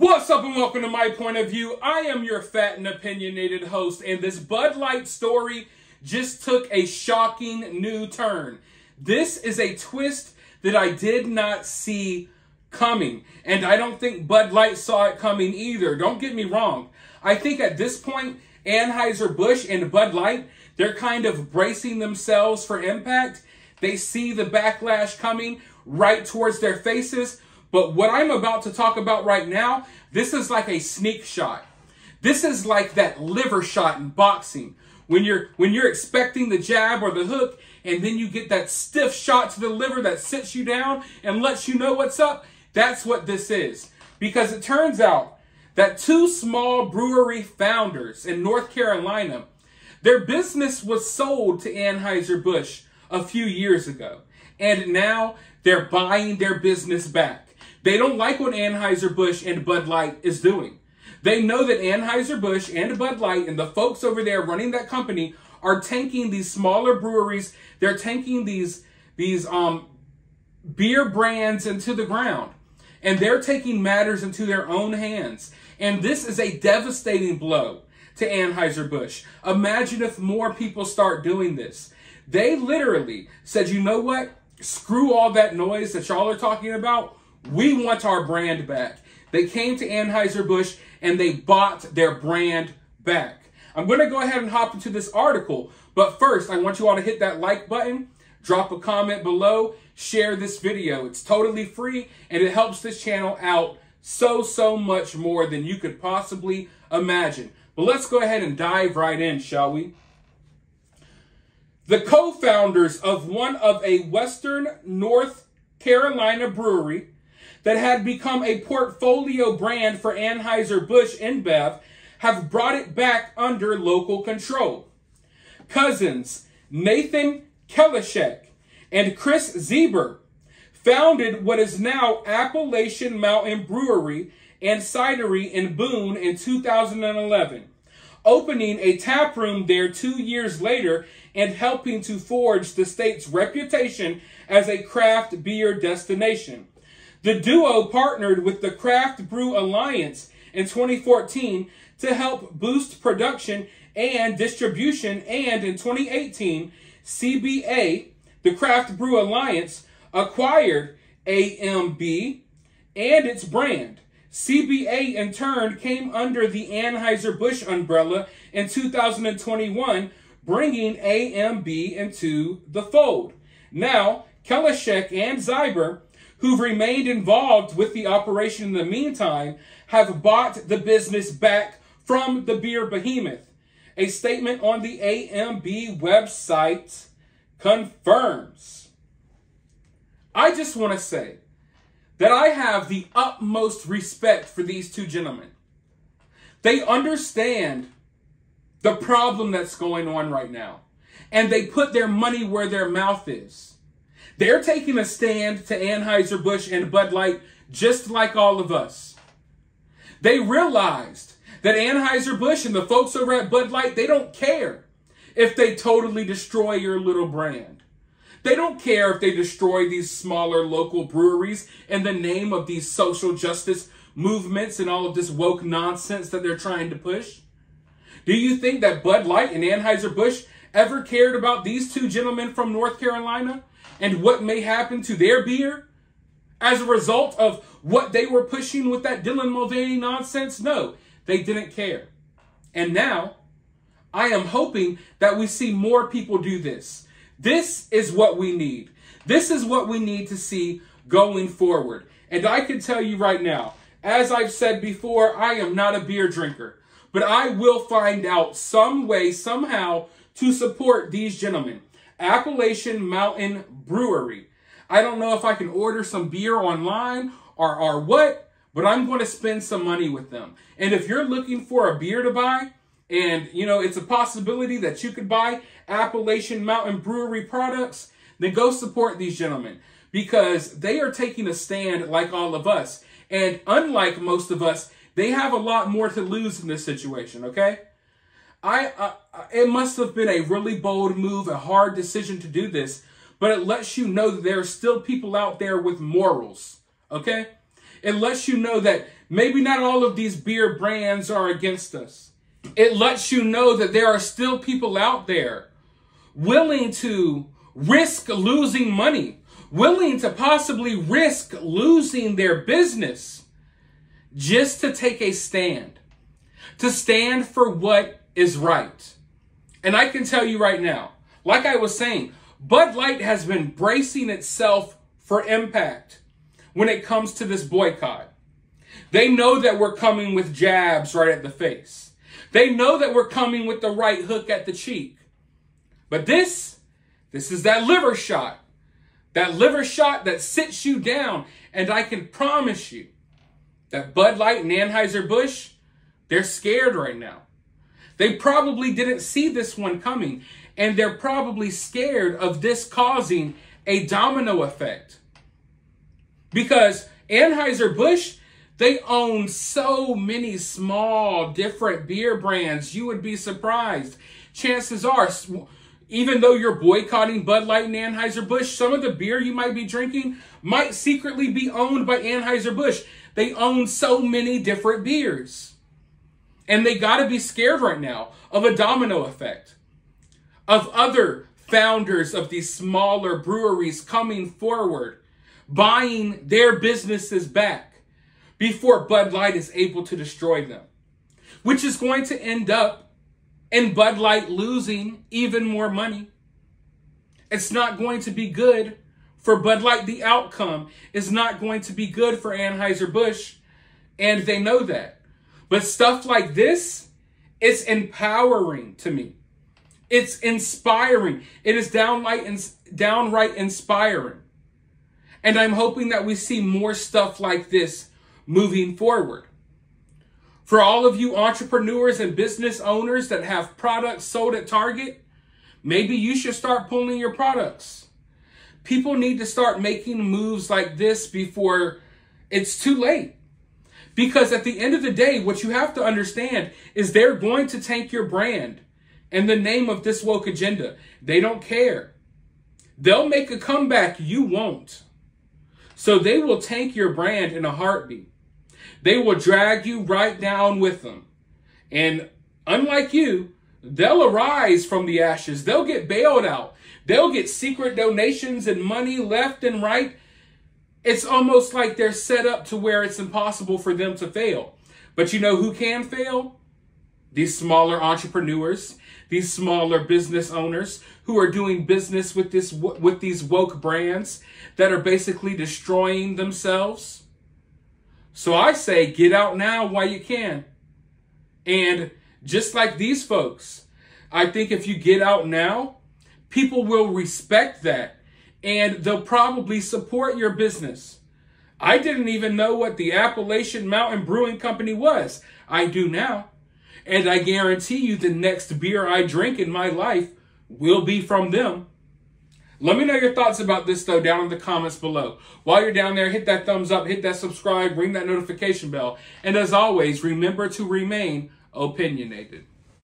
What's up and welcome to My Point of View. I am your fat and opinionated host, and this Bud Light story just took a shocking new turn. This is a twist that I did not see coming, and I don't think Bud Light saw it coming either. Don't get me wrong. I think at this point, Anheuser, Busch, and Bud Light, they're kind of bracing themselves for impact. They see the backlash coming right towards their faces. But what I'm about to talk about right now, this is like a sneak shot. This is like that liver shot in boxing. When you're expecting the jab or the hook, and then you get that stiff shot to the liver that sits you down and lets you know what's up. That's what this is. Because it turns out that two small brewery founders in North Carolina, their business was sold to Anheuser-Busch a few years ago. And now they're buying their business back. They don't like what Anheuser-Busch and Bud Light is doing. They know that Anheuser-Busch and Bud Light and the folks over there running that company are tanking these smaller breweries. They're tanking these beer brands into the ground. And they're taking matters into their own hands. And this is a devastating blow to Anheuser-Busch. Imagine if more people start doing this. They literally said, you know what? Screw all that noise that y'all are talking about. We want our brand back. They came to Anheuser-Busch and they bought their brand back. I'm going to go ahead and hop into this article. But first, I want you all to hit that like button, drop a comment below, share this video. It's totally free and it helps this channel out so much more than you could possibly imagine. But let's go ahead and dive right in, shall we? The co-founders of one of a Western North Carolina brewery that had become a portfolio brand for Anheuser-Busch InBev have brought it back under local control. Cousins Nathan Kelishek and Chris Zeber founded what is now Appalachian Mountain Brewery and Cidery in Boone in 2011, opening a tap room there 2 years later and helping to forge the state's reputation as a craft beer destination. The duo partnered with the Craft Brew Alliance in 2014 to help boost production and distribution, and in 2018, CBA, the Craft Brew Alliance, acquired AMB and its brand. CBA, in turn, came under the Anheuser-Busch umbrella in 2021, bringing AMB into the fold. Now, Kelishek and Zyber, who've remained involved with the operation in the meantime, have bought the business back from the beer behemoth. A statement on the AMB website confirms. I just want to say that I have the utmost respect for these two gentlemen. They understand the problem that's going on right now, and they put their money where their mouth is. They're taking a stand to Anheuser-Busch and Bud Light just like all of us. They realized that Anheuser-Busch and the folks over at Bud Light, they don't care if they totally destroy your little brand. They don't care if they destroy these smaller local breweries in the name of these social justice movements and all of this woke nonsense that they're trying to push. Do you think that Bud Light and Anheuser-Busch ever cared about these two gentlemen from North Carolina and what may happen to their beer as a result of what they were pushing with that Dylan Mulvaney nonsense? No, they didn't care. And now, I am hoping that we see more people do this. This is what we need. This is what we need to see going forward. And I can tell you right now, as I've said before, I am not a beer drinker. But I will find out some way, somehow, to support these gentlemen. Appalachian Mountain Brewery. I don't know if I can order some beer online or what, but I'm going to spend some money with them. And if you're looking for a beer to buy, and, you know, it's a possibility that you could buy Appalachian Mountain Brewery products, then go support these gentlemen. Because they are taking a stand like all of us. And unlike most of us, they have a lot more to lose in this situation, okay? It must have been a really bold move, a hard decision to do this, but it lets you know that there are still people out there with morals, okay? It lets you know that maybe not all of these beer brands are against us. It lets you know that there are still people out there willing to risk losing money, willing to possibly risk losing their business just to take a stand, to stand for what is right. And I can tell you right now, like I was saying, Bud Light has been bracing itself for impact when it comes to this boycott. They know that we're coming with jabs right at the face. They know that we're coming with the right hook at the cheek. But this is that liver shot. That liver shot that sits you down. And I can promise you that Bud Light and Anheuser-Busch, they're scared right now. They probably didn't see this one coming. And they're probably scared of this causing a domino effect. Because Anheuser-Busch, they own so many small, different beer brands. You would be surprised. Chances are, even though you're boycotting Bud Light and Anheuser-Busch, some of the beer you might be drinking might secretly be owned by Anheuser-Busch. They own so many different beers. And they got to be scared right now of a domino effect, of other founders of these smaller breweries coming forward, buying their businesses back before Bud Light is able to destroy them, which is going to end up in Bud Light losing even more money. It's not going to be good for Bud Light. The outcome is not going to be good for Anheuser-Busch, and they know that. But stuff like this, it's empowering to me. It's inspiring. It is downright inspiring. And I'm hoping that we see more stuff like this moving forward. For all of you entrepreneurs and business owners that have products sold at Target, maybe you should start pulling your products. People need to start making moves like this before it's too late. Because at the end of the day, what you have to understand is they're going to tank your brand in the name of this woke agenda. They don't care. They'll make a comeback. You won't. So they will tank your brand in a heartbeat. They will drag you right down with them. And unlike you, they'll arise from the ashes. They'll get bailed out. They'll get secret donations and money left and right. It's almost like they're set up to where it's impossible for them to fail. But you know who can fail? These smaller entrepreneurs, these smaller business owners who are doing business with these woke brands that are basically destroying themselves. So I say, get out now while you can. And just like these folks, I think if you get out now, people will respect that. And they'll probably support your business. I didn't even know what the Appalachian Mountain Brewing Company was. I do now. And I guarantee you the next beer I drink in my life will be from them. Let me know your thoughts about this, though, down in the comments below. While you're down there, hit that thumbs up, hit that subscribe, ring that notification bell. And as always, remember to remain opinionated.